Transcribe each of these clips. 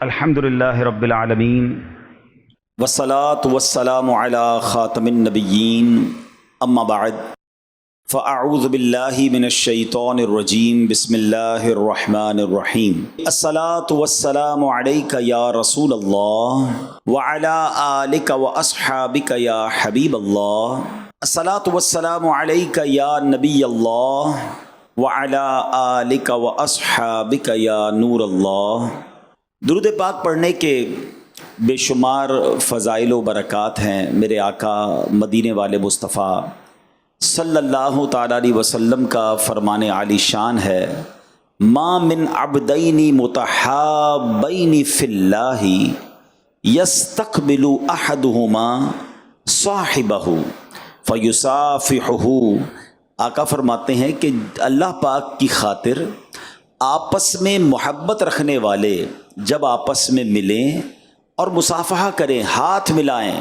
الحمد للہ رب العالمین والصلاة والسلام على خاتم النبیین اما بعد فاعوذ باللہ من الشیطان الرجیم بسم اللہ الرحمن الرحیم الصلاة والسلام علیک یا رسول اللہ وعلى آلک واصحابک یا حبیب اللہ الصلاة والسلام علیک یا نبی اللہ وعلى آلک واصحابک یا نور اللہ۔ درود پاک پڑھنے کے بے شمار فضائل و برکات ہیں۔ میرے آقا مدینے والے مصطفیٰ صلی اللہ تعالیٰ علیہ وسلم کا فرمان عالی شان ہے، ما من عبدین متحابین فی اللہ یستقبل احدہما صاحبہ فیصافحہ۔ آقا فرماتے ہیں کہ اللہ پاک کی خاطر آپس میں محبت رکھنے والے جب آپس میں ملیں اور مصافحہ کریں، ہاتھ ملائیں،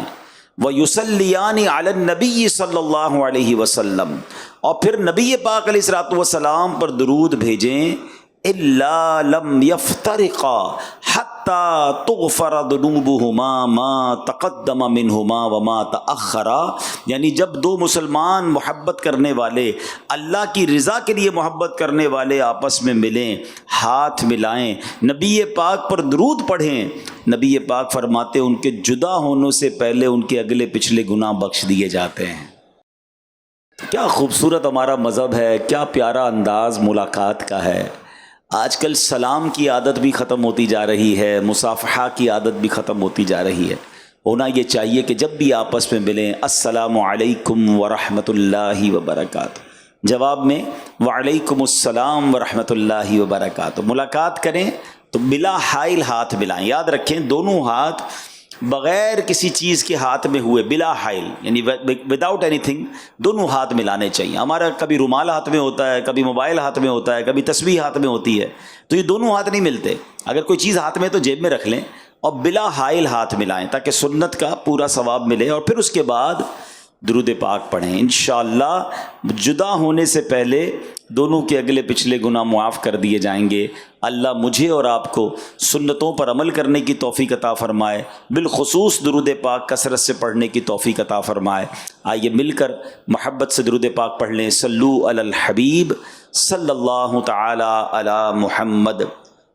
وَيُصَلِّيَانِ عَلَى النَّبِيِّ صلی اللہ علیہ وسلم، اور پھر نبی پاک علیہ الصلوۃ والسلام پر درود بھیجیں، إِلَّا لَمْ يَفْتَرِقَا حَتَّى تُغْفَرَ ذُنُوبُهُمَا مَا تَقَدَّمَ مِنْهُمَا وَمَا تَأَخَّرَ۔ یعنی جب دو مسلمان محبت کرنے والے، اللہ کی رضا کے لیے محبت کرنے والے آپس میں ملیں، ہاتھ ملائیں، نبی پاک پر درود پڑھیں، نبی پاک فرماتے ان کے جدا ہونے سے پہلے ان کے اگلے پچھلے گناہ بخش دیے جاتے ہیں۔ کیا خوبصورت ہمارا مذہب ہے، کیا پیارا انداز ملاقات کا ہے۔ آج کل سلام کی عادت بھی ختم ہوتی جا رہی ہے، مصافحہ کی عادت بھی ختم ہوتی جا رہی ہے۔ ہونا یہ چاہیے کہ جب بھی آپس میں ملیں، السلام علیکم ورحمۃ اللہ وبرکاتہ، جواب میں وعلیکم السلام ورحمۃ اللہ وبرکاتہ۔ ملاقات کریں تو بلا حائل ہاتھ ملائیں۔ یاد رکھیں دونوں ہاتھ بغیر کسی چیز کے ہاتھ میں ہوئے، بلا حائل یعنی وداؤٹ اینی تھنگ، دونوں ہاتھ ملانے چاہیے۔ ہمارا کبھی رومال ہاتھ میں ہوتا ہے، کبھی موبائل ہاتھ میں ہوتا ہے، کبھی تسبیح ہاتھ میں ہوتی ہے، تو یہ دونوں ہاتھ نہیں ملتے۔ اگر کوئی چیز ہاتھ میں ہے تو جیب میں رکھ لیں اور بلا حائل ہاتھ ملائیں تاکہ سنت کا پورا ثواب ملے، اور پھر اس کے بعد درود پاک پڑھیں۔ انشاءاللہ جدا ہونے سے پہلے دونوں کے اگلے پچھلے گناہ معاف کر دیے جائیں گے۔ اللہ مجھے اور آپ کو سنتوں پر عمل کرنے کی توفیق عطا فرمائے، بالخصوص درود پاک کثرت سے پڑھنے کی توفیق عطا فرمائے۔ آئیے مل کر محبت سے درود پاک پڑھ لیں۔ صلو علی الحبیب صلی اللہ تعالی علی محمد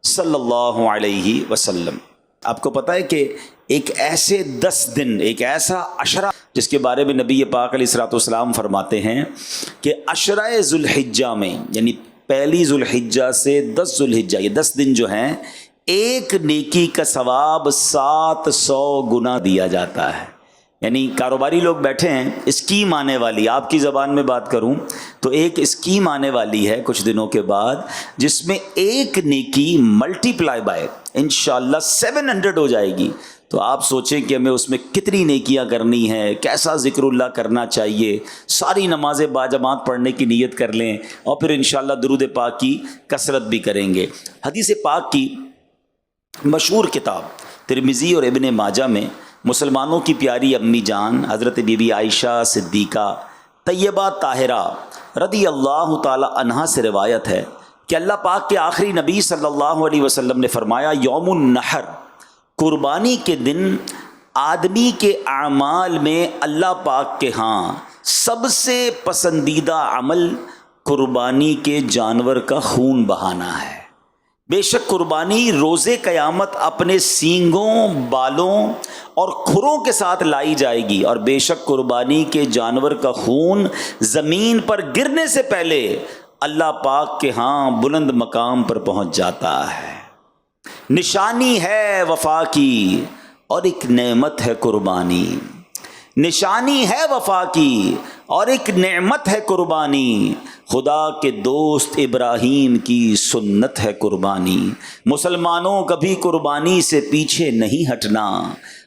صلی اللہ علیہ وسلم۔ آپ کو پتہ ہے کہ ایک ایسے 10 دن، ایک ایسا عشرہ جس کے بارے میں نبی پاک علیہ الصلوۃ والسلام فرماتے ہیں کہ عشرہ ذوالحجہ میں، یعنی پہلی ذوالحجہ سے 10 ذوالحجہ، یہ 10 دن جو ہیں، ایک نیکی کا ثواب 700 گنا دیا جاتا ہے۔ یعنی کاروباری لوگ بیٹھے ہیں، اسکیم آنے والی، آپ کی زبان میں بات کروں تو ایک اسکیم آنے والی ہے کچھ دنوں کے بعد، جس میں ایک نیکی ملٹی پلائی بائی انشاءاللہ 700 ہو جائے گی۔ تو آپ سوچیں کہ ہمیں اس میں کتنی نیکیاں کرنی ہیں، کیسا ذکر اللہ کرنا چاہیے، ساری نمازیں باجماعت پڑھنے کی نیت کر لیں، اور پھر انشاءاللہ درود پاک کی کثرت بھی کریں گے۔ حدیث پاک کی مشہور کتاب ترمذی اور ابن ماجہ میں مسلمانوں کی پیاری امی جان حضرت بی بی عائشہ صدیقہ طیبہ طاہرہ رضی اللہ تعالی عنہا سے روایت ہے کہ اللہ پاک کے آخری نبی صلی اللہ علیہ وسلم نے فرمایا، یوم النحر، قربانی کے دن آدمی کے اعمال میں اللہ پاک کے ہاں سب سے پسندیدہ عمل قربانی کے جانور کا خون بہانا ہے۔ بے شک قربانی روز قیامت اپنے سینگوں، بالوں اور کھروں کے ساتھ لائی جائے گی، اور بے شک قربانی کے جانور کا خون زمین پر گرنے سے پہلے اللہ پاک کے ہاں بلند مقام پر پہنچ جاتا ہے۔ نشانی ہے وفا کی اور ایک نعمت ہے قربانی، نشانی ہے وفا کی اور ایک نعمت ہے قربانی، خدا کے دوست ابراہیم کی سنت ہے قربانی۔ مسلمانوں کبھی قربانی سے پیچھے نہیں ہٹنا،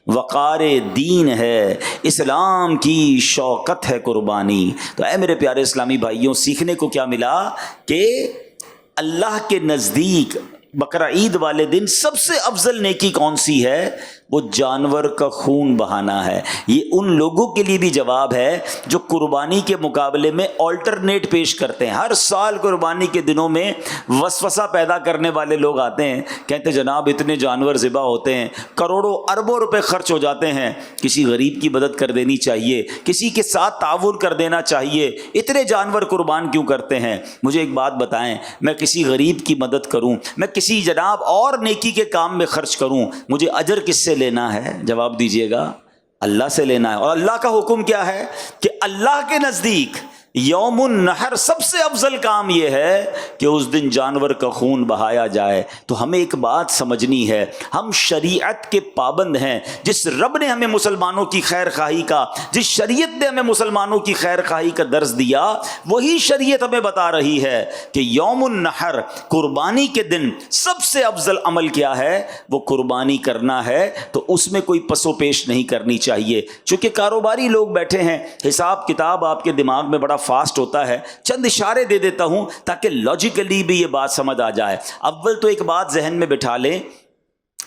وقار دین ہے، اسلام کی شوکت ہے قربانی۔ تو اے میرے پیارے اسلامی بھائیوں، سیکھنے کو کیا ملا کہ اللہ کے نزدیک بقرہ عید والے دن سب سے افضل نیکی کون سی ہے؟ وہ جانور کا خون بہانا ہے۔ یہ ان لوگوں کے لیے بھی جواب ہے جو قربانی کے مقابلے میں آلٹرنیٹ پیش کرتے ہیں۔ ہر سال قربانی کے دنوں میں وسوسہ پیدا کرنے والے لوگ آتے ہیں، کہتے ہیں جناب اتنے جانور ذبح ہوتے ہیں، کروڑوں اربوں روپے خرچ ہو جاتے ہیں، کسی غریب کی مدد کر دینی چاہیے، کسی کے ساتھ تعاون کر دینا چاہیے، اتنے جانور قربان کیوں کرتے ہیں؟ مجھے ایک بات بتائیں، میں کسی غریب کی مدد کروں، میں کسی جناب اور نیکی کے کام میں خرچ کروں، مجھے اجر کس سے لینا ہے؟ جواب دیجئے گا، اللہ سے لینا ہے۔ اور اللہ کا حکم کیا ہے کہ اللہ کے نزدیک یوم النحر سب سے افضل کام یہ ہے کہ اس دن جانور کا خون بہایا جائے۔ تو ہمیں ایک بات سمجھنی ہے، ہم شریعت کے پابند ہیں۔ جس رب نے ہمیں مسلمانوں کی خیر خواہی کا، جس شریعت نے ہمیں مسلمانوں کی خیر خواہی کا درس دیا، وہی شریعت ہمیں بتا رہی ہے کہ یوم النحر قربانی کے دن سب سے افضل عمل کیا ہے؟ وہ قربانی کرنا ہے۔ تو اس میں کوئی پس و پیش نہیں کرنی چاہیے۔ چونکہ کاروباری لوگ بیٹھے ہیں، حساب کتاب آپ کے دماغ میں بڑا فاسٹ ہوتا ہے، چند اشارے دے دیتا ہوں تاکہ لاجیکلی بھی یہ بات سمجھ آ جائے۔ اول تو ایک بات ذہن میں بٹھا لیں،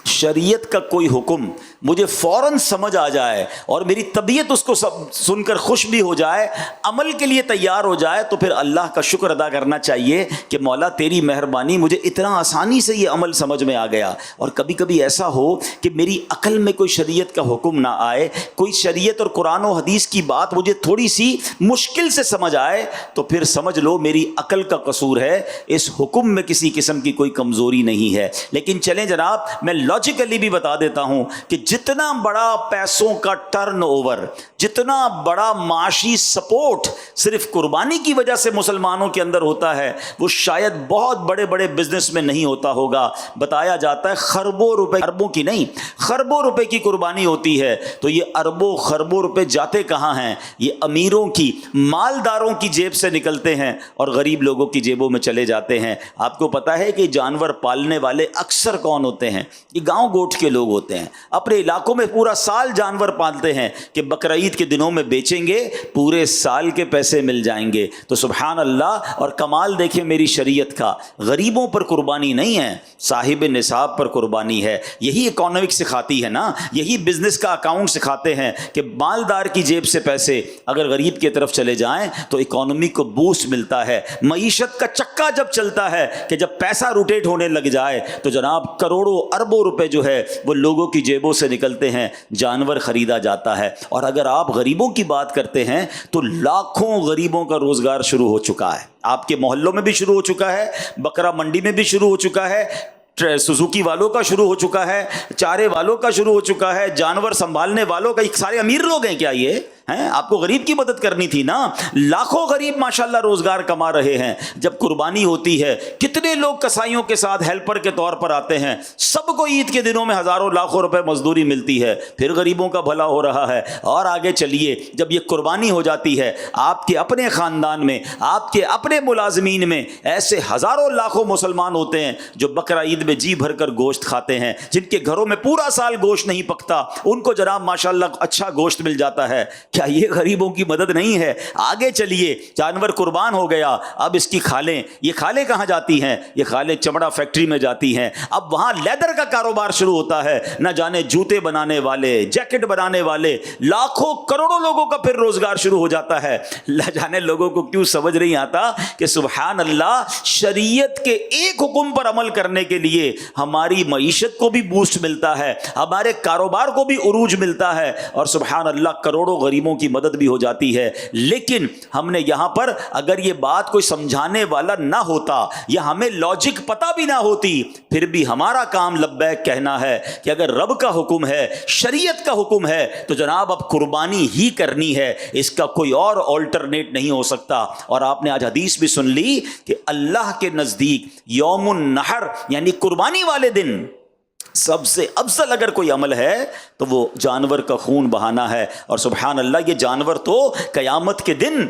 شریعت کا کوئی حکم مجھے فوراً سمجھ آ جائے اور میری طبیعت اس کو سن کر خوش بھی ہو جائے، عمل کے لیے تیار ہو جائے، تو پھر اللہ کا شکر ادا کرنا چاہیے کہ مولا تیری مہربانی، مجھے اتنا آسانی سے یہ عمل سمجھ میں آ گیا۔ اور کبھی کبھی ایسا ہو کہ میری عقل میں کوئی شریعت کا حکم نہ آئے، کوئی شریعت اور قرآن و حدیث کی بات مجھے تھوڑی سی مشکل سے سمجھ آئے، تو پھر سمجھ لو میری عقل کا قصور ہے، اس حکم میں کسی قسم کی کوئی کمزوری نہیں ہے۔ لیکن چلیں جناب، میں لاجیکلی بھی بتا دیتا ہوں کہ جتنا بڑا پیسوں کا ٹرن اوور، جتنا بڑا معاشی سپورٹ صرف قربانی کی وجہ سے مسلمانوں کے اندر ہوتا ہے، وہ شاید بہت بڑے بڑے بزنس میں نہیں ہوتا ہوگا۔ بتایا جاتا ہے خربوں روپے، اربوں کی نہیں، خربوں روپے کی قربانی ہوتی ہے۔ تو یہ اربوں خربوں روپے جاتے کہاں ہیں؟ یہ امیروں کی، مالداروں کی جیب سے نکلتے ہیں اور غریب لوگوں کی جیبوں میں چلے جاتے ہیں۔ آپ کو پتا ہے کہ جانور پالنے والے اکثر کون ہوتے ہیں؟ یہ گاؤں گوٹھ کے لوگ ہوتے ہیں، اپنے علاقوں میں پورا سال جانور پالتے ہیں کہ بقرعید کے دنوں میں بیچیں گے، پورے سال کے پیسے مل جائیں گے۔ تو سبحان اللہ، اور کمال دیکھیں میری شریعت کا، غریبوں پر قربانی نہیں ہے، صاحب نصاب پر قربانی ہے۔ یہی اکانومک سکھاتی ہے نا، یہی بزنس کا اکاؤنٹ سکھاتے ہیں کہ مالدار کی جیب سے پیسے اگر غریب کی طرف چلے جائیں تو اکانومی کو بوسٹ ملتا ہے۔ معیشت کا چکا جب چلتا ہے کہ جب پیسہ روٹیٹ ہونے لگ جائے تو جناب کروڑوں اربوں روپے جو ہے وہ لوگوں کی جیبوں سے نکلتے ہیں، جانور خریدا جاتا ہے۔ اور اگر آپ غریبوں کی بات کرتے ہیں تو لاکھوں غریبوں کا روزگار شروع ہو چکا ہے، آپ کے محلوں میں بھی شروع ہو چکا ہے، بکرا منڈی میں بھی شروع ہو چکا ہے، سوزوکی والوں کا شروع ہو چکا ہے، چارے والوں کا شروع ہو چکا ہے، جانور سنبھالنے والوں کا۔ سارے امیر لوگ ہیں کیا یہ ہیں؟ آپ کو غریب کی مدد کرنی تھی نا۔ لاکھوں غریب ماشاءاللہ روزگار کما رہے ہیں۔ جب قربانی ہوتی ہے کتنے لوگ کسائیوں کے ساتھ ہیلپر کے طور پر آتے ہیں، سب کو عید کے دنوں میں ہزاروں لاکھوں روپے مزدوری ملتی ہے، پھر غریبوں کا بھلا ہو رہا ہے۔ اور آگے چلیے، جب یہ قربانی ہو جاتی ہے آپ کے اپنے خاندان میں، آپ کے اپنے ملازمین میں ایسے ہزاروں لاکھوں مسلمان ہوتے ہیں جو بقرہ عید میں جی بھر کر گوشت کھاتے ہیں، جن کے گھروں میں پورا سال گوشت نہیں پکتا، ان کو جناب ماشاءاللہ اچھا گوشت مل جاتا ہے۔ کیا یہ غریبوں کی مدد نہیں ہے؟ آگے چلیے، جانور قربان ہو گیا، اب اس کی کھالیں، یہ کھالیں کہاں جاتی ہیں؟ یہ کھالیں چمڑا فیکٹری میں جاتی ہیں۔ اب وہاں لیدر کا کاروبار شروع ہوتا ہے، نہ جانے جوتے بنانے والے، جیکٹ بنانے والے، لاکھوں کروڑوں لوگوں کا پھر روزگار شروع ہو جاتا ہے۔ نہ جانے لوگوں کو کیوں سمجھ نہیں آتا کہ سبحان اللہ، شریعت کے ایک حکم پر عمل کرنے کے لیے ہماری معیشت کو بھی بوسٹ ملتا ہے، ہمارے کاروبار کو بھی عروج ملتا ہے، اور سبحان اللہ کروڑوں غریبوں کی مدد بھی ہو جاتی ہے۔ لیکن ہم نے یہاں پر اگر یہ بات کوئی سمجھانے والا نہ ہوتا یا ہمیں لاجک پتہ بھی نہ ہوتی، پھر بھی ہمارا کام لبیک کہنا ہے کہ اگر رب کا حکم ہے، شریعت کا حکم ہے، تو جناب اب قربانی ہی کرنی ہے، اس کا کوئی اور آلٹرنیٹ نہیں ہو سکتا۔ اور آپ نے آج حدیث بھی سن لی کہ اللہ کے نزدیک یوم النحر یعنی قربانی والے دن سب سے افضل اگر کوئی عمل ہے تو وہ جانور کا خون بہانا ہے۔ اور سبحان اللہ، یہ جانور تو قیامت کے دن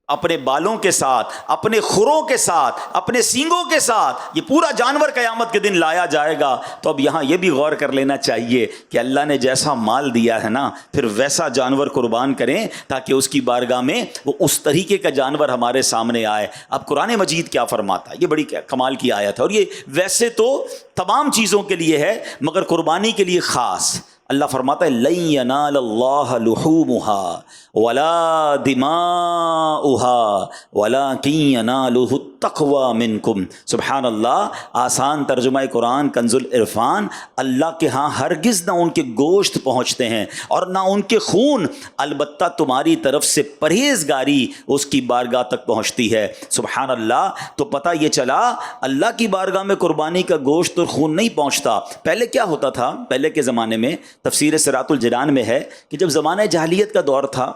اپنے بالوں کے ساتھ، اپنے کھروں کے ساتھ، اپنے سینگوں کے ساتھ یہ پورا جانور قیامت کے دن لایا جائے گا۔ تو اب یہاں یہ بھی غور کر لینا چاہیے کہ اللہ نے جیسا مال دیا ہے نا، پھر ویسا جانور قربان کریں تاکہ اس کی بارگاہ میں وہ اس طریقے کا جانور ہمارے سامنے آئے۔ اب قرآن مجید کیا فرماتا ہے؟ یہ بڑی کمال کی آیت ہے، اور یہ ویسے تو تمام چیزوں کے لیے ہے مگر قربانی کے لیے خاص۔ اللہ فرماتا ہے لن ینال اللہ لحومها ولا دماؤها ولکن ینالہ التقوی منکم. سبحان اللہ. آسان ترجمہ قرآن کنز العرفان. اللہ کے ہاں ہرگز نہ ان کے گوشت پہنچتے ہیں اور نہ ان کے خون، البتہ تمہاری طرف سے پرہیزگاری اس کی بارگاہ تک پہنچتی ہے. سبحان اللہ. تو پتہ یہ چلا اللہ کی بارگاہ میں قربانی کا گوشت اور خون نہیں پہنچتا. پہلے کیا ہوتا تھا؟ پہلے کے زمانے میں تفسیر صراط الجنان میں ہے کہ جب زمانہ جاہلیت کا دور تھا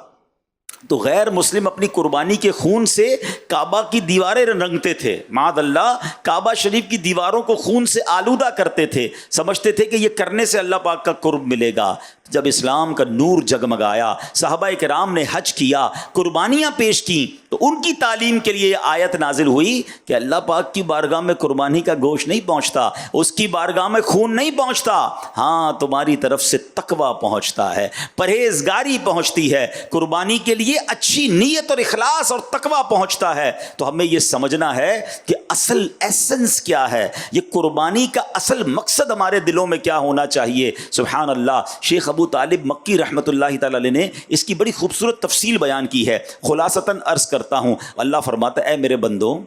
تو غیر مسلم اپنی قربانی کے خون سے کعبہ کی دیواریں رنگتے تھے. معاذ اللہ، کعبہ شریف کی دیواروں کو خون سے آلودہ کرتے تھے. سمجھتے تھے کہ یہ کرنے سے اللہ پاک کا قرب ملے گا. جب اسلام کا نور جگمگایا، صحابہ کرام نے حج کیا، قربانیاں پیش کی، تو ان کی تعلیم کے لیے یہ آیت نازل ہوئی کہ اللہ پاک کی بارگاہ میں قربانی کا گوشت نہیں پہنچتا، اس کی بارگاہ میں خون نہیں پہنچتا، ہاں تمہاری طرف سے تقویٰ پہنچتا ہے، پرہیزگاری پہنچتی ہے، قربانی کے لیے اچھی نیت اور اخلاص اور تقویٰ پہنچتا ہے. تو ہمیں یہ سمجھنا ہے کہ اصل ایسنس کیا ہے، یہ قربانی کا اصل مقصد ہمارے دلوں میں کیا ہونا چاہیے. سبحان اللہ. شیخ ابو طالب مکی رحمۃ اللہ تعالی علیہ نے اس کی بڑی خوبصورت تفصیل بیان کی ہے. خلاصتاً عرض کرتا ہوں، اللہ فرماتا ہے اے میرے بندو،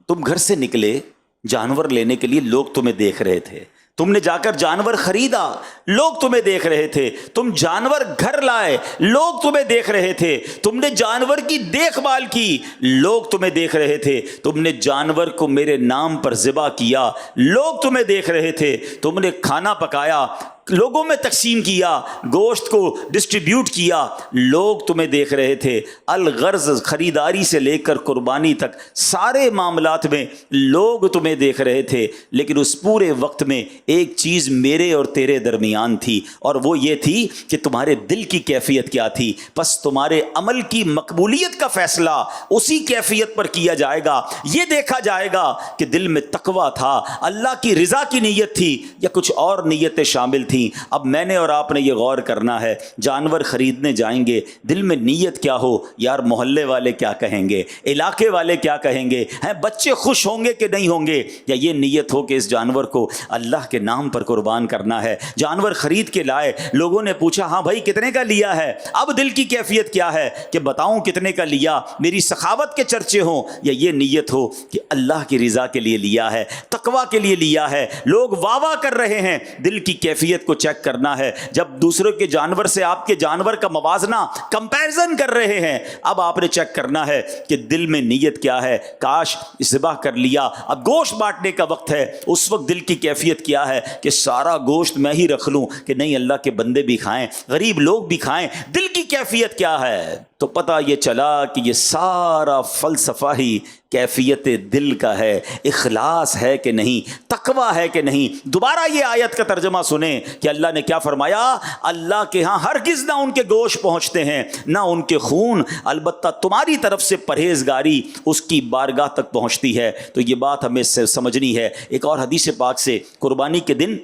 تم گھر سے نکلے جانور لینے کے لیے، لوگ تمہیں دیکھ رہے تھے، تم نے جا کر جانور خریدا، لوگ تمہیں دیکھ رہے تھے، تم جانور گھر لائے، لوگ تمہیں دیکھ رہے تھے، تم نے جانور کی دیکھ بھال کی، لوگ تمہیں دیکھ رہے تھے، تم نے جانور کو میرے نام پر ذبح کیا، لوگ تمہیں دیکھ رہے تھے، تم نے کھانا پکایا، لوگوں میں تقسیم کیا، گوشت کو ڈسٹریبیوٹ کیا، لوگ تمہیں دیکھ رہے تھے. الغرض خریداری سے لے کر قربانی تک سارے معاملات میں لوگ تمہیں دیکھ رہے تھے. لیکن اس پورے وقت میں ایک چیز میرے اور تیرے درمیان تھی، اور وہ یہ تھی کہ تمہارے دل کی کیفیت کیا تھی. پس تمہارے عمل کی مقبولیت کا فیصلہ اسی کیفیت پر کیا جائے گا. یہ دیکھا جائے گا کہ دل میں تقویٰ تھا، اللہ کی رضا کی نیت تھی، یا کچھ اور نیتیں شامل تھیں. اب میں نے اور آپ نے یہ غور کرنا ہے، جانور خریدنے جائیں گے، دل میں نیت کیا ہو، یار محلے والے کیا کہیں گے، علاقے والے کیا کہیں گے، ہیں بچے خوش ہوں گے کہ نہیں ہوں گے، یا یہ نیت ہو کہ اس جانور کو اللہ کے نام پر قربان کرنا ہے. جانور خرید کے لائے، لوگوں نے پوچھا ہاں بھائی کتنے کا لیا ہے، اب دل کی کیفیت کیا ہے کہ بتاؤں کتنے کا لیا، میری سخاوت کے چرچے ہوں، یا یہ نیت ہو کہ اللہ کی رضا کے لیے لیا ہے، تقویٰ کے لیے لیا ہے. لوگ واہ واہ کر رہے ہیں، دل کی کیفیت کو چیک کرنا ہے. جب دوسروں کے جانور سے آپ کے جانور کا موازنہ کمپیرزن کر رہے ہیں، اب آپ نے چیک کرنا ہے کہ دل میں نیت کیا ہے. کاش ذبح کر لیا، اب گوشت بانٹنے کا وقت ہے، اس وقت دل کی کیفیت کیا ہے کہ سارا گوشت میں ہی رکھ لوں، کہ نہیں اللہ کے بندے بھی کھائیں، غریب لوگ بھی کھائیں. دل کی کیفیت کیا ہے؟ تو پتہ یہ چلا کہ یہ سارا فلسفہ ہی کیفیت دل کا ہے، اخلاص ہے کہ نہیں، تقویٰ ہے کہ نہیں. دوبارہ یہ آیت کا ترجمہ سنیں کہ اللہ نے کیا فرمایا، اللہ کے ہاں ہرگز نہ ان کے گوشت پہنچتے ہیں نہ ان کے خون، البتہ تمہاری طرف سے پرہیزگاری اس کی بارگاہ تک پہنچتی ہے. تو یہ بات ہمیں سمجھنی ہے. ایک اور حدیث پاک سے قربانی کے دن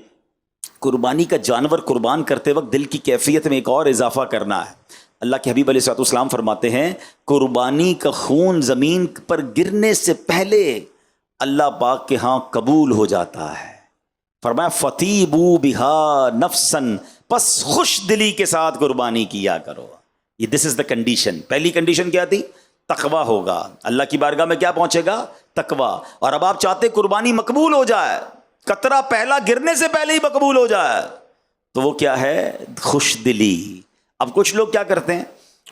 قربانی کا جانور قربان کرتے وقت دل کی کیفیت میں ایک اور اضافہ کرنا ہے. اللہ کے حبیب علیہ الصلوۃ والسلام فرماتے ہیں قربانی کا خون زمین پر گرنے سے پہلے اللہ پاک کے ہاں قبول ہو جاتا ہے. فرمایا فطیبوا بہا نفسن، پس خوش دلی کے ساتھ قربانی کیا کرو. یہ دس از دا کنڈیشن. پہلی کنڈیشن کیا تھی؟ تقویٰ ہوگا. اللہ کی بارگاہ میں کیا پہنچے گا؟ تقویٰ. اور اب آپ چاہتے قربانی مقبول ہو جائے، قطرہ پہلا گرنے سے پہلے ہی مقبول ہو جائے، تو وہ کیا ہے؟ خوش دلی. اب کچھ لوگ کیا کرتے ہیں،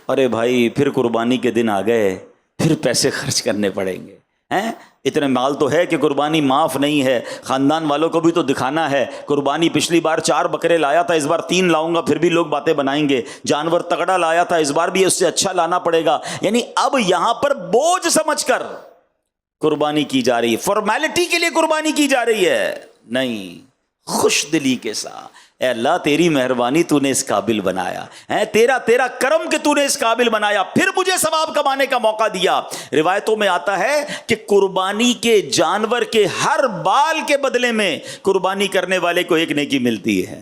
ارے بھائی پھر قربانی کے دن آ گئے، پھر پیسے خرچ کرنے پڑیں گے، ہیں اتنے مال تو ہے کہ قربانی معاف نہیں ہے، خاندان والوں کو بھی تو دکھانا ہے، قربانی پچھلی بار 4 بکرے لایا تھا، اس بار 3 لاؤں گا، پھر بھی لوگ باتیں بنائیں گے، جانور تگڑا لایا تھا، اس بار بھی اس سے اچھا لانا پڑے گا. یعنی اب یہاں پر بوجھ سمجھ کر قربانی کی جا رہی ہے، فارمیلٹی کے لیے قربانی کی جا رہی ہے. نہیں، خوش دلی کے ساتھ، اے اللہ تیری مہربانی تو نے اس قابل بنایا ہے، تیرا کرم کہ تو نے اس قابل بنایا، پھر مجھے ثواب کمانے کا موقع دیا. روایتوں میں آتا ہے کہ قربانی کے جانور کے ہر بال کے بدلے میں قربانی کرنے والے کو ایک نیکی ملتی ہے.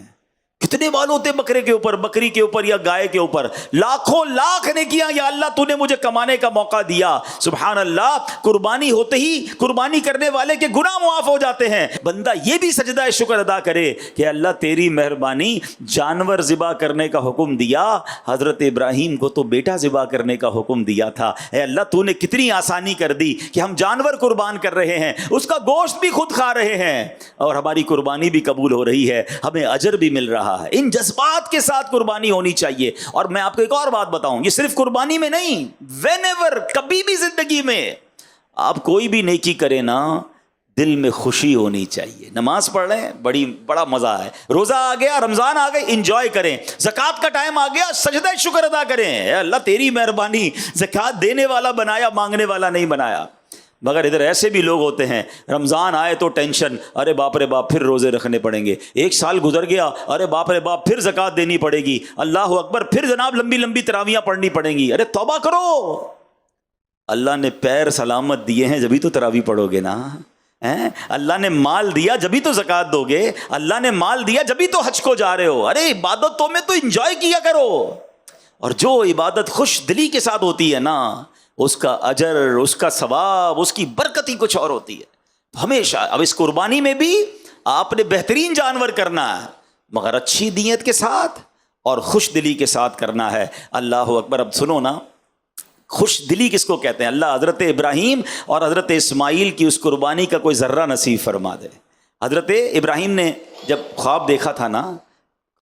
کتنے مال ہوتے بکرے کے اوپر, بکری کے اوپر یا گائے کے اوپر, لاکھوں لاکھ نے کیا, یا اللہ تو نے مجھے کمانے کا موقع دیا. سبحان اللہ, قربانی ہوتے ہی قربانی کرنے والے کے گناہ معاف ہو جاتے ہیں. بندہ یہ بھی سجدہ شکر ادا کرے کہ اللہ تیری مہربانی, جانور ذبح کرنے کا حکم دیا, حضرت ابراہیم کو تو بیٹا ذبح کرنے کا حکم دیا تھا. اے اللہ تو نے کتنی آسانی کر دی کہ ہم جانور قربان کر رہے ہیں, اس کا گوشت بھی خود کھا رہے ہیں, اور ہماری قربانی بھی قبول ہو رہی ہے, ہمیں اجر بھی مل رہا ہے. ان جذبات کے ساتھ قربانی ہونی چاہیے. اور میں آپ کو ایک اور بات بتاؤں, یہ صرف قربانی میں نہیں, وین ایور, کبھی بھی زندگی میں آپ کوئی بھی نیکی کریں نا, دل میں خوشی ہونی چاہیے. نماز پڑھ رہے ہیں, بڑا مزہ ہے, روزہ آ گیا, رمضان آ گئے, انجوائے کریں. زکوٰۃ کا ٹائم آ گیا, سجدہ شکر ادا کریں, اے اللہ تیری مہربانی, زکوٰۃ دینے والا بنایا, مانگنے والا نہیں بنایا. مگر ادھر ایسے بھی لوگ ہوتے ہیں, رمضان آئے تو ٹینشن, ارے باپ رے باپ پھر روزے رکھنے پڑیں گے, ایک سال گزر گیا, ارے باپ رے باپ پھر زکوٰۃ دینی پڑے گی, اللہ اکبر, پھر جناب لمبی لمبی تراویحاں پڑھنی پڑیں گی. ارے توبہ کرو, اللہ نے پیر سلامت دیے ہیں جبھی تو تراویح پڑھو گے نا. اللہ نے مال دیا جبھی تو زکوٰۃ دو گے, اللہ نے مال دیا جبھی تو حج کو جا رہے ہو. ارے عبادتوں میں تو انجوائے کیا کرو, اور جو عبادت خوش دلی کے ساتھ ہوتی ہے نا, اس کا اجر, اس کا ثواب, اس کی برکت ہی کچھ اور ہوتی ہے ہمیشہ. اب اس قربانی میں بھی آپ نے بہترین جانور کرنا ہے, مگر اچھی نیت کے ساتھ اور خوش دلی کے ساتھ کرنا ہے. اللہ اکبر. اب سنو نا, خوش دلی کس کو کہتے ہیں؟ اللہ حضرت ابراہیم اور حضرت اسماعیل کی اس قربانی کا کوئی ذرہ نصیب فرما دے. حضرت ابراہیم نے جب خواب دیکھا تھا نا,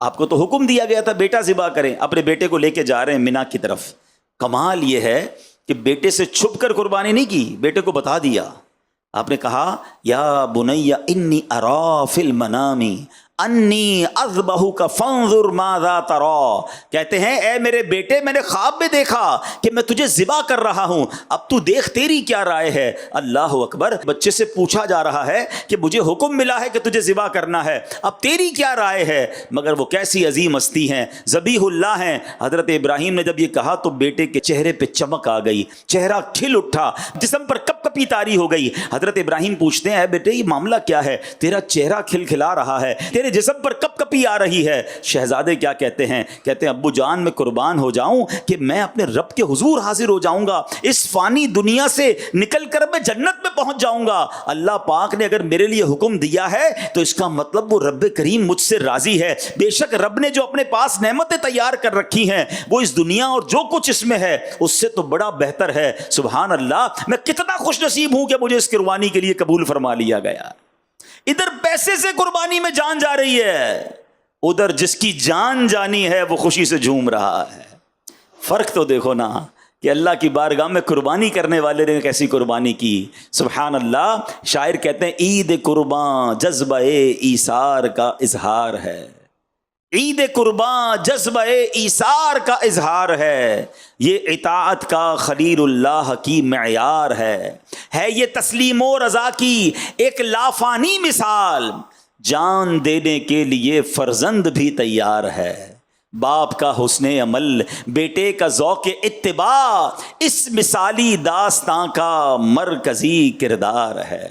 آپ کو تو حکم دیا گیا تھا بیٹا ذبح کریں, اپنے بیٹے کو لے کے جا رہے ہیں مینا کی طرف. کمال یہ ہے کہ بیٹے سے چھپ کر قربانی نہیں کی, بیٹے کو بتا دیا. آپ نے کہا یا بنی انی ارا فی المنام انی اذبحک فانظر ماذا تری. کہتے ہیں اے میرے بیٹے, میں نے خواب میں دیکھا کہ میں تجھے ذبح کر رہا ہوں, اب تو دیکھ تیری کیا رائے ہے. اللہ اکبر. بچے سے پوچھا جا رہا ہے کہ مجھے حکم ملا ہے کہ تجھے ذبح کرنا ہے, اب تیری کیا رائے ہے. مگر وہ کیسی عظیم ہستی ہیں, ذبیح اللہ ہیں. حضرت ابراہیم نے جب یہ کہا تو بیٹے کے چہرے پہ چمک آ گئی, چہرہ کھل اٹھا, جسم پر کپ کپی طاری ہو گئی. حضرت ابراہیم پوچھتے ہیں اے بیٹے یہ معاملہ کیا ہے, تیرا چہرہ کھل کھلا رہا ہے, تیرے جسم پر کپ کپی آ رہی ہے. شہزادے کیا کہتے ہیں, کہتے ہیں ابو جان میں قربان ہو جاؤں کہ میں اپنے رب کے حضور حاضر ہو جاؤں گا, اس فانی دنیا سے نکل کر میں جنت میں پہنچ جاؤں گا. اللہ پاک نے اگر میرے لیے حکم دیا ہے تو اس کا مطلب وہ رب کریم مجھ سے راضی ہے. بے شک رب نے جو اپنے پاس نعمتیں تیار کر رکھی ہیں وہ اس دنیا اور جو کچھ اس میں ہے اس سے تو بڑا بہتر ہے. سبحان اللہ, میں کتنا خوش نصیب ہوں کہ مجھے اس قربانی کے لیے قبول فرما لیا گیا. ادھر پیسے سے قربانی میں جان جا رہی ہے, ادھر جس کی جان جانی ہے وہ خوشی سے جھوم رہا ہے. فرق تو دیکھو نا کہ اللہ کی بارگاہ میں قربانی کرنے والے نے کیسی قربانی کی. سبحان اللہ. شاعر کہتے ہیں عید قربان جذبہ ایثار کا اظہار ہے, عید قربان جذبہ ایثار کا اظہار ہے, یہ اطاعت کا خلیل اللہ کی معیار ہے یہ تسلیم و رضا کی ایک لافانی مثال, جان دینے کے لیے فرزند بھی تیار ہے. باپ کا حسن عمل, بیٹے کا ذوق اتباع, اس مثالی داستاں کا مرکزی کردار ہے.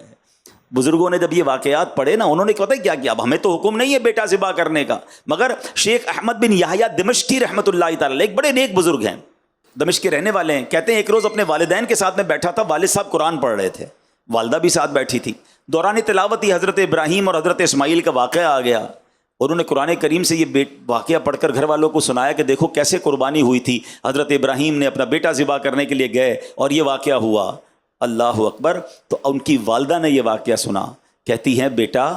بزرگوں نے جب یہ واقعات پڑھے نا, انہوں نے پتہ کیا کیا, اب ہمیں تو حکم نہیں ہے بیٹا ذبح کرنے کا, مگر شیخ احمد بن یحییٰ دمشقی رحمۃ اللہ تعالی ایک بڑے نیک بزرگ ہیں, دمشق کے رہنے والے ہیں. کہتے ہیں ایک روز اپنے والدین کے ساتھ میں بیٹھا تھا, والد صاحب قرآن پڑھ رہے تھے, والدہ بھی ساتھ بیٹھی تھی. دوران تلاوت ہی حضرت ابراہیم اور حضرت اسماعیل کا واقعہ آ گیا, اور انہوں نے قرآن کریم سے یہ واقعہ پڑھ کر گھر والوں کو سنایا کہ دیکھو کیسے قربانی ہوئی تھی. حضرت ابراہیم نے اپنا بیٹا ذبح کرنے کے لیے گئے اور یہ واقعہ ہوا. اللہ اکبر. تو ان کی والدہ نے یہ واقعہ سنا, کہتی ہیں بیٹا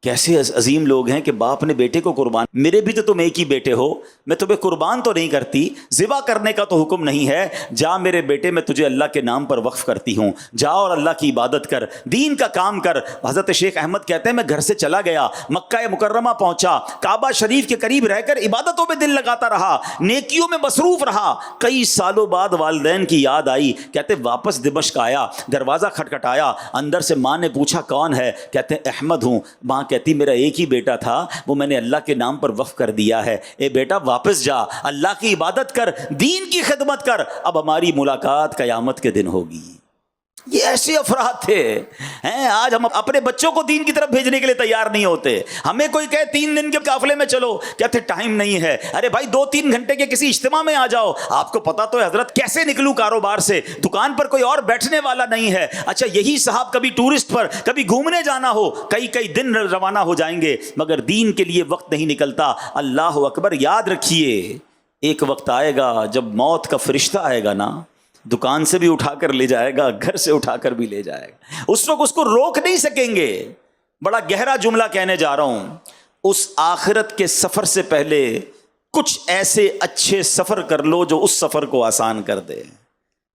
کیسے عظیم لوگ ہیں کہ باپ نے بیٹے کو قربان, میرے بھی تو تم ایک ہی بیٹے ہو, میں تمہیں قربان تو نہیں کرتی, ذبح کرنے کا تو حکم نہیں ہے, جا میرے بیٹے میں تجھے اللہ کے نام پر وقف کرتی ہوں, جا اور اللہ کی عبادت کر, دین کا کام کر. حضرت شیخ احمد کہتے ہیں میں گھر سے چلا گیا, مکہ مکرمہ پہنچا, کعبہ شریف کے قریب رہ کر عبادتوں میں دل لگاتا رہا, نیکیوں میں مصروف رہا. کئی سالوں بعد والدین کی یاد آئی, کہتے واپس دمشق آیا, دروازہ کھٹکھٹایا, اندر سے ماں نے پوچھا کون ہے, کہتے احمد ہوں. ماں کہتی میرا ایک ہی بیٹا تھا, وہ میں نے اللہ کے نام پر وقف کر دیا ہے. اے بیٹا واپس جا, اللہ کی عبادت کر, دین کی خدمت کر, اب ہماری ملاقات قیامت کے دن ہوگی. یہ ایسے افراد تھے ہیں. آج ہم اپنے بچوں کو دین کی طرف بھیجنے کے لیے تیار نہیں ہوتے. ہمیں کوئی کہے 3 دن کے قافلے میں چلو، کہتے ٹائم نہیں ہے. ارے بھائی 2-3 گھنٹے کے کسی اجتماع میں آ جاؤ. آپ کو پتا تو ہے حضرت کیسے نکلوں کاروبار سے، دکان پر کوئی اور بیٹھنے والا نہیں ہے. اچھا یہی صاحب کبھی ٹورسٹ پر کبھی گھومنے جانا ہو، کئی دن روانہ ہو جائیں گے مگر دین کے لیے وقت نہیں نکلتا. اللہ اکبر. یاد رکھیے ایک وقت آئے گا جب موت کا فرشتہ آئے گا نا، دکان سے بھی اٹھا کر لے جائے گا، گھر سے اٹھا کر بھی لے جائے گا. اس وقت اس کو روک نہیں سکیں گے. بڑا گہرا جملہ کہنے جا رہا ہوں. اس آخرت کے سفر سے پہلے کچھ ایسے اچھے سفر کر لو جو اس سفر کو آسان کر دے.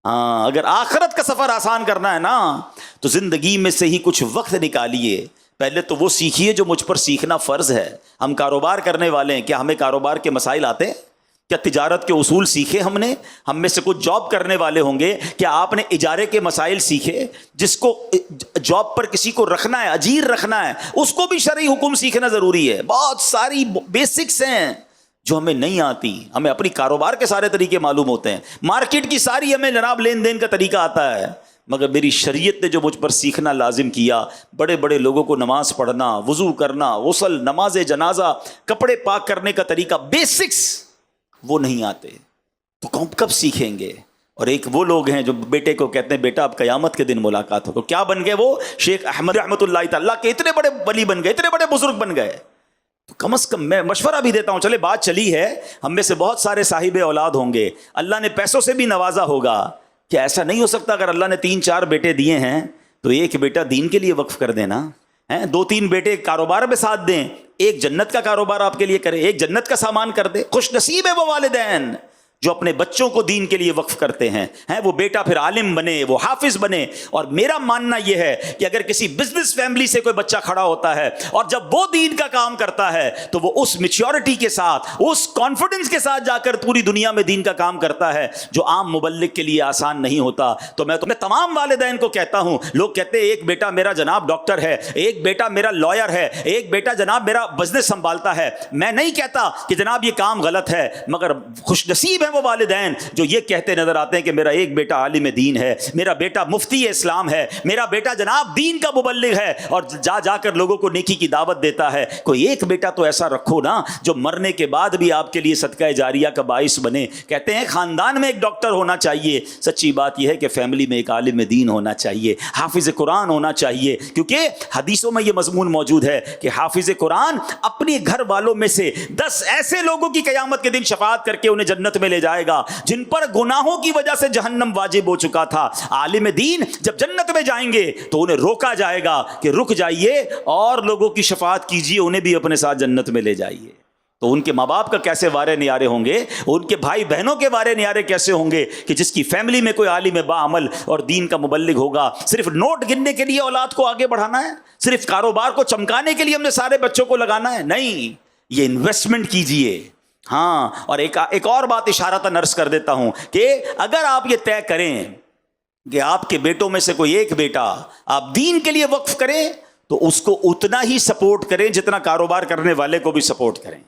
ہاں اگر آخرت کا سفر آسان کرنا ہے نا تو زندگی میں سے ہی کچھ وقت نکالیے. پہلے تو وہ سیکھیے جو مجھ پر سیکھنا فرض ہے. ہم کاروبار کرنے والے ہیں، کیا ہمیں کاروبار کے مسائل آتے ہیں؟ کیا تجارت کے اصول سیکھے ہم نے؟ ہم میں سے کچھ جاب کرنے والے ہوں گے، کیا آپ نے اجارے کے مسائل سیکھے؟ جس کو جاب پر کسی کو رکھنا ہے، اجیر رکھنا ہے، اس کو بھی شرعی حکم سیکھنا ضروری ہے. بہت ساری بیسکس ہیں جو ہمیں نہیں آتی. ہمیں اپنی کاروبار کے سارے طریقے معلوم ہوتے ہیں، مارکیٹ کی ساری ہمیں جناب لین دین کا طریقہ آتا ہے، مگر میری شریعت نے جو مجھ پر سیکھنا لازم کیا، بڑے بڑے لوگوں کو نماز پڑھنا، وضو کرنا، غسل، نماز جنازہ، کپڑے پاک کرنے کا طریقہ، بیسکس وہ نہیں آتے تو کب سیکھیں گے؟ اور ایک وہ لوگ ہیں جو بیٹے کو کہتے ہیں بیٹا اب قیامت کے دن ملاقات ہو. کیا بن گئے وہ؟ شیخ احمد رحمۃ اللہ تعالیٰ کے اتنے بڑے ولی بن گئے، اتنے بڑے بزرگ بن گئے. تو کم از کم میں مشورہ بھی دیتا ہوں، چلے بات چلی ہے، ہم میں سے بہت سارے صاحب اولاد ہوں گے، اللہ نے پیسوں سے بھی نوازا ہوگا. کیا ایسا نہیں ہو سکتا اگر اللہ نے 3-4 بیٹے دیے ہیں تو ایک بیٹا دین کے لیے وقف کر دینا، 2-3 بیٹے کاروبار میں ساتھ دیں، ایک جنت کا کاروبار آپ کے لیے کرے، ایک جنت کا سامان کر دے. خوش نصیب ہے وہ والدین جو اپنے بچوں کو دین کے لیے وقف کرتے ہیں. وہ بیٹا پھر عالم بنے، وہ حافظ بنے. اور میرا ماننا یہ ہے کہ اگر کسی بزنس فیملی سے کوئی بچہ کھڑا ہوتا ہے اور جب وہ دین کا کام کرتا ہے تو وہ اس میچورٹی کے ساتھ، اس کانفیڈنس کے ساتھ جا کر پوری دنیا میں دین کا کام کرتا ہے جو عام مبلغ کے لیے آسان نہیں ہوتا. تو میں تمام والدین کو کہتا ہوں، لوگ کہتے ہیں ایک بیٹا میرا جناب ڈاکٹر ہے، ایک بیٹا میرا لائر ہے، ایک بیٹا جناب میرا بزنس سنبھالتا ہے. میں نہیں کہتا کہ جناب یہ کام غلط ہے، مگر خوش نصیب ہے وہ والدین جو یہ کہتے نظر آتے ہیں کہ میرا ایک بیٹا عالم دین ہے، میرا بیٹا مفتی اسلام ہے، میرا بیٹا جناب دین کا مبلغ ہے اور جا کر لوگوں کو نیکی کی دعوت دیتا ہے. کوئی ایک بیٹا تو ایسا رکھو نا جو مرنے کے بعد بھی آپ کے لیے صدقہ جاریہ کا باعث بنے. کہتے ہیں خاندان میں ایک ڈاکٹر ہونا چاہیے، سچی بات یہ ہے کہ فیملی میں ایک عالم دین ہونا چاہیے، حافظ قرآن ہونا چاہیے. کیونکہ حدیثوں میں یہ مضمون موجود ہے کہ حافظ قرآن اپنے گھر والوں میں سے 10 ایسے لوگوں کی قیامت کے دن شفاعت کر کے انہیں جنت میں لے جائے گا جن پر گناہوں کی وجہ سے جہنم واجب ہو چکا تھا. عالم دین جب جنت میں جائیں گے تو انہیں روکا جائے گا کہ رک جائیے اور لوگوں کی شفاعت کیجیے، انہیں بھی اپنے ساتھ جنت میں لے جائیے. تو ان کے ماں باپ کا کیسے وارے نیارے ہوں گے، ان کے بھائی بہنوں کے وارے نیارے کیسے ہوں گے کہ جس کی فیملی میں کوئی عالم باعمل اور دین کا مبلغ ہوگا. صرف نوٹ گننے کے لیے اولاد کو آگے بڑھانا ہے، صرف کاروبار کو چمکانے کے لیے ہم نے سارے بچوں کو لگانا ہے؟ نہیں، یہ انویسٹمنٹ کیجیے. ہاں اور ایک اور بات اشارتاً عرض کر دیتا ہوں کہ اگر آپ یہ طے کریں کہ آپ کے بیٹوں میں سے کوئی ایک بیٹا آپ دین کے لیے وقف کریں تو اس کو اتنا ہی سپورٹ کریں جتنا کاروبار کرنے والے کو بھی سپورٹ کریں.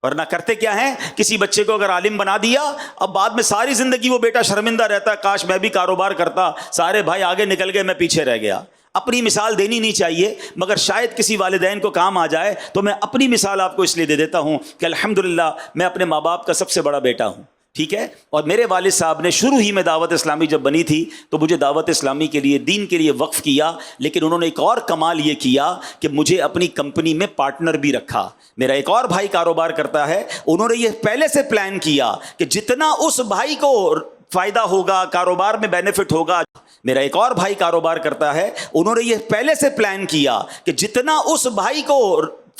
ورنہ کرتے کیا ہیں، کسی بچے کو اگر عالم بنا دیا، اب بعد میں ساری زندگی وہ بیٹا شرمندہ رہتا ہے، کاش میں بھی کاروبار کرتا، سارے بھائی آگے نکل گئے، میں پیچھے رہ گیا. اپنی مثال دینی نہیں چاہیے، مگر شاید کسی والدین کو کام آ جائے تو میں اپنی مثال آپ کو اس لیے دے دیتا ہوں کہ الحمدللہ میں اپنے ماں باپ کا سب سے بڑا بیٹا ہوں، ٹھیک ہے. اور میرے والد صاحب نے شروع ہی میں دعوت اسلامی جب بنی تھی تو مجھے دعوت اسلامی کے لیے، دین کے لیے وقف کیا. لیکن انہوں نے ایک اور کمال یہ کیا کہ مجھے اپنی کمپنی میں پارٹنر بھی رکھا. میرا ایک اور بھائی کاروبار کرتا ہے، انہوں نے یہ پہلے سے پلان کیا کہ جتنا اس بھائی کو فائدہ ہوگا، کاروبار میں بینیفٹ ہوگا. میرا ایک اور بھائی کاروبار کرتا ہے، انہوں نے یہ پہلے سے پلان کیا کہ جتنا اس بھائی کو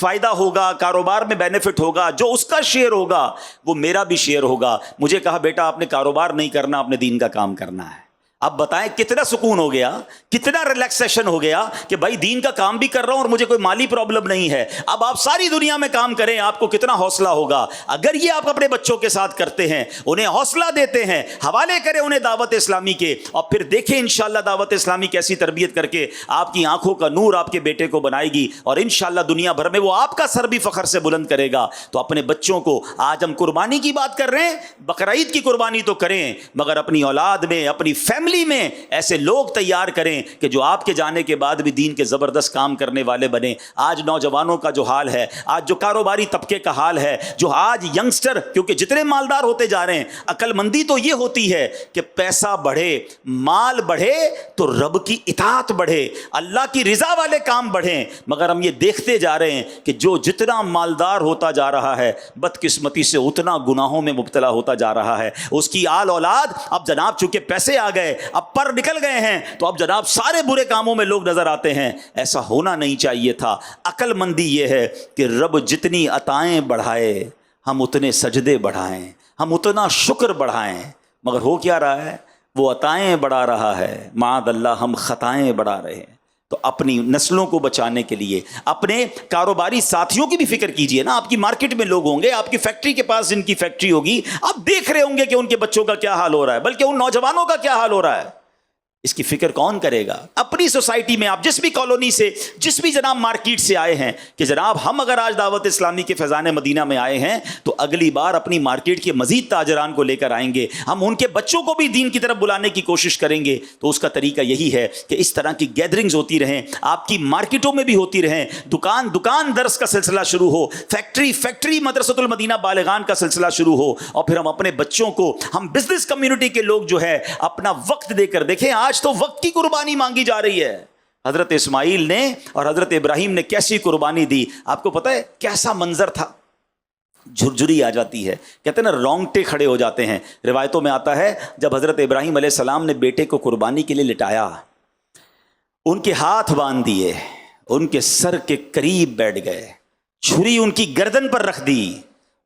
فائدہ ہوگا، کاروبار میں بینیفٹ ہوگا، جو اس کا شیئر ہوگا وہ میرا بھی شیئر ہوگا. مجھے کہا بیٹا آپ نے کاروبار نہیں کرنا، آپ نے دین کا کام کرنا ہے. اب بتائیں کتنا سکون ہو گیا، کتنا ریلیکسیشن ہو گیا کہ بھائی دین کا کام بھی کر رہا ہوں اور مجھے کوئی مالی پرابلم نہیں ہے. اب آپ ساری دنیا میں کام کریں، آپ کو کتنا حوصلہ ہوگا. اگر یہ آپ اپنے بچوں کے ساتھ کرتے ہیں، انہیں حوصلہ دیتے ہیں، حوالے کریں انہیں دعوت اسلامی کے، اور پھر دیکھیں انشاءاللہ دعوت اسلامی کیسی تربیت کر کے آپ کی آنکھوں کا نور آپ کے بیٹے کو بنائے گی، اور انشاءاللہ دنیا بھر میں وہ آپ کا سر بھی فخر سے بلند کرے گا. تو اپنے بچوں کو، آج ہم قربانی کی بات کر رہے ہیں، بقرعید کی قربانی تو کریں، مگر اپنی اولاد میں، اپنی فیملی فیملی میں ایسے لوگ تیار کریں کہ جو آپ کے جانے کے بعد بھی دین کے زبردست کام کرنے والے بنیں۔ آج نوجوانوں کا جو حال ہے، آج جو کاروباری طبقے کا حال ہے، جو آج ینگسٹر، کیونکہ جتنے مالدار ہوتے جا رہے ہیں، عقل مندی تو یہ ہوتی ہے کہ پیسہ بڑھے، مال بڑھے تو رب کی اطاعت بڑھے، اللہ کی رضا والے کام بڑھیں۔ مگر ہم یہ دیکھتے جا رہے ہیں کہ جو جتنا مالدار ہوتا جا رہا ہے بدقسمتی سے اتنا گناہوں میں مبتلا ہوتا جا رہا ہے۔ اس کی آل اولاد اب جناب چونکہ پیسے آ گئے، اب پر نکل گئے ہیں، تو اب جناب سارے برے کاموں میں لوگ نظر آتے ہیں۔ ایسا ہونا نہیں چاہیے تھا۔ عقل مندی یہ ہے کہ رب جتنی عطائیں بڑھائے ہم اتنے سجدے بڑھائیں، ہم اتنا شکر بڑھائیں۔ مگر ہو کیا رہا ہے؟ وہ عطائیں بڑھا رہا ہے، معاذ اللہ ہم خطائیں بڑھا رہے ہیں۔ تو اپنی نسلوں کو بچانے کے لیے اپنے کاروباری ساتھیوں کی بھی فکر کیجئے نا۔ آپ کی مارکیٹ میں لوگ ہوں گے، آپ کی فیکٹری کے پاس جن کی فیکٹری ہوگی، آپ دیکھ رہے ہوں گے کہ ان کے بچوں کا کیا حال ہو رہا ہے، بلکہ ان نوجوانوں کا کیا حال ہو رہا ہے۔ اس کی فکر کون کرے گا؟ اپنی سوسائٹی میں آپ جس بھی کالونی سے، جس بھی جناب مارکیٹ سے آئے ہیں، کہ جناب ہم اگر آج دعوت اسلامی کے فیضان مدینہ میں آئے ہیں تو اگلی بار اپنی مارکیٹ کے مزید تاجران کو لے کر آئیں گے، ہم ان کے بچوں کو بھی دین کی طرف بلانے کی کوشش کریں گے۔ تو اس کا طریقہ یہی ہے کہ اس طرح کی گیدرنگز ہوتی رہیں، آپ کی مارکیٹوں میں بھی ہوتی رہیں، دکان دکان درس کا سلسلہ شروع ہو، فیکٹری فیکٹری مدرسۃ المدینہ بالغان کا سلسلہ شروع ہو، اور پھر ہم اپنے بچوں کو، ہم بزنس کمیونٹی کے لوگ جو ہے اپنا وقت دے کر دیکھیں۔ آج تو وقت کی قربانی مانگی جا رہی ہے۔ حضرت اسماعیل نے اور حضرت ابراہیم نے کیسی قربانی دی، آپ کو پتہ ہے کیسا منظر تھا؟ جھرجھری آ جاتی ہے، کہتے ہیں نا رونگٹے کھڑے ہو جاتے ہیں۔ روایتوں میں آتا ہے جب حضرت ابراہیم علیہ السلام نے بیٹے کو قربانی کے لیے لٹایا، ان کے ہاتھ باندھ دیے، ان کے سر کے قریب بیٹھ گئے، چھری ان کی گردن پر رکھ دی،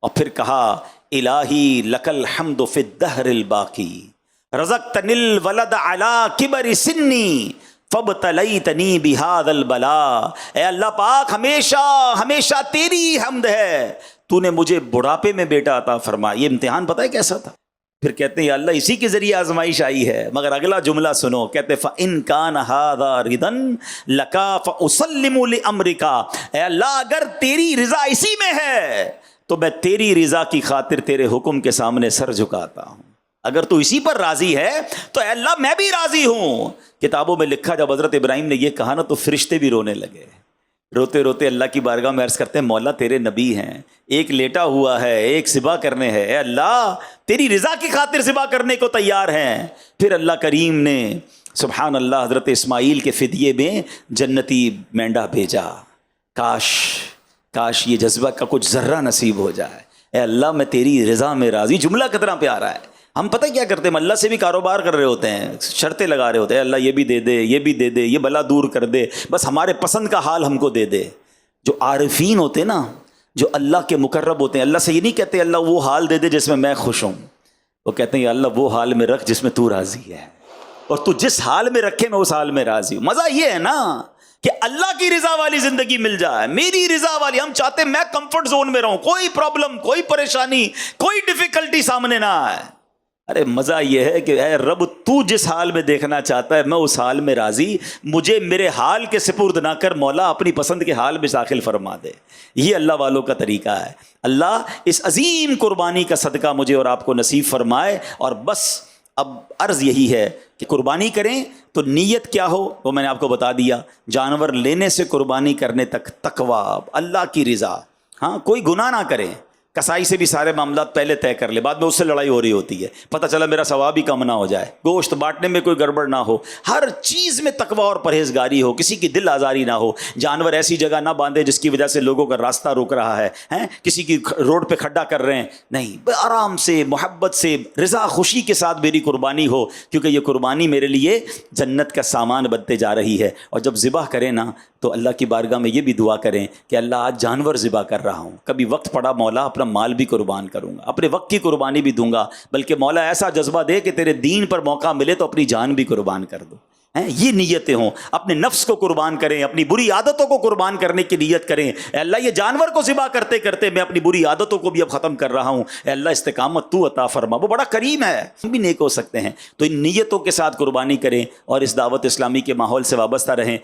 اور پھر کہا الہی لک الحمد فی الدہر الباقی رزقتنی الولد علی کبر سنی فابتلیتنی بہذا البلاء۔ اے اللہ پاک ہمیشہ ہمیشہ تیری حمد ہے، تو نے مجھے بڑھاپے میں بیٹا عطا فرمایا۔ یہ امتحان پتہ ہے کیسا تھا؟ پھر کہتے ہیں یا اللہ اسی کے ذریعے آزمائش آئی ہے۔ مگر اگلا جملہ سنو، کہتے فَإِن كَانَ هَذَا رِضًا لَكَ فَأُسَلِّمُ لِأَمْرِكَ۔ اے اللہ اگر تیری رضا اسی میں ہے تو میں تیری رضا کی خاطر تیرے حکم کے سامنے سر جھکاتا ہوں۔ اگر تو اسی پر راضی ہے تو اے اللہ میں بھی راضی ہوں۔ کتابوں میں لکھا جب حضرت ابراہیم نے یہ کہا نا تو فرشتے بھی رونے لگے، روتے روتے اللہ کی بارگاہ میں عرض کرتے ہیں مولا تیرے نبی ہیں، ایک لیٹا ہوا ہے، ایک ذبح کرنے ہے، اے اللہ تیری رضا کی خاطر ذبح کرنے کو تیار ہیں۔ پھر اللہ کریم نے سبحان اللہ حضرت اسماعیل کے فدیے میں جنتی مینڈا بھیجا۔ کاش یہ جذبہ کا کچھ ذرہ نصیب ہو جائے۔ اے اللہ میں تیری رضا میں راضی۔ جملہ کتنا پیارا ہے۔ ہم پتہ کیا کرتے ہیں، اللہ سے بھی کاروبار کر رہے ہوتے ہیں، شرطیں لگا رہے ہوتے ہیں، اللہ یہ بھی دے دے، یہ بھی دے دے، یہ بلا دور کر دے، بس ہمارے پسند کا حال ہم کو دے دے۔ جو عارفین ہوتے ہیں نا، جو اللہ کے مقرب ہوتے ہیں، اللہ سے یہ نہیں کہتے اللہ وہ حال دے دے جس میں میں خوش ہوں، وہ کہتے ہیں یا اللہ وہ حال میں رکھ جس میں تو راضی ہے، اور تو جس حال میں رکھے میں اس حال میں راضی ہوں۔ مزہ یہ ہے نا کہ اللہ کی رضا والی زندگی مل جائے، میری رضا والی۔ ہم چاہتے ہیں میں کمفرٹ زون میں رہوں، کوئی پرابلم، کوئی پریشانی، کوئی ڈیفیکلٹی سامنے نہ آئے۔ ارے مزہ یہ ہے کہ اے رب تو جس حال میں دیکھنا چاہتا ہے میں اس حال میں راضی، مجھے میرے حال کے سپرد نہ کر مولا، اپنی پسند کے حال میں داخل فرما دے۔ یہ اللہ والوں کا طریقہ ہے۔ اللہ اس عظیم قربانی کا صدقہ مجھے اور آپ کو نصیب فرمائے۔ اور بس اب عرض یہی ہے کہ قربانی کریں تو نیت کیا ہو وہ میں نے آپ کو بتا دیا۔ جانور لینے سے قربانی کرنے تک تقویٰ، اللہ کی رضا، ہاں کوئی گناہ نہ کریں۔ کسائی سے بھی سارے معاملات پہلے طے کر لے، بعد میں اس سے لڑائی ہو رہی ہوتی ہے، پتہ چلا میرا ثواب ہی کم نہ ہو جائے، گوشت بانٹنے میں کوئی گڑبڑ نہ ہو، ہر چیز میں تقویٰ اور پرہیزگاری ہو، کسی کی دل آزاری نہ ہو۔ جانور ایسی جگہ نہ باندھے جس کی وجہ سے لوگوں کا راستہ روک رہا ہے، کسی کی روڈ پہ کھڈا کر رہے ہیں، نہیں، آرام سے محبت سے رضا خوشی کے ساتھ میری قربانی ہو، کیونکہ یہ قربانی میرے لیے جنت کا سامان بنتے جا رہی ہے۔ اور جب ذبح کریں نا تو اللہ کی بارگاہ میں یہ بھی دعا کریں کہ اللہ آج جانور ذبح کر رہا ہوں، کبھی وقت پڑا مولا اپنا مال بھی قربان کروں گا، اپنے وقت کی قربانی بھی دوں گا، بلکہ مولا ایسا جذبہ دے کہ تیرے دین پر موقع ملے تو اپنی جان بھی قربان کر دو۔ یہ نیتیں ہوں، اپنے نفس کو قربان کریں، اپنی بری عادتوں کو قربان کرنے کی نیت کریں۔ اے اللہ یہ جانور کو ذبح کرتے کرتے میں اپنی بری عادتوں کو بھی اب ختم کر رہا ہوں، اے اللہ استقامت تو عطا فرما۔ وہ بڑا کریم ہے، ہم بھی نیک ہو سکتے ہیں۔ تو ان نیتوں کے ساتھ قربانی کریں اور اس دعوت اسلامی کے ماحول سے وابستہ رہیں۔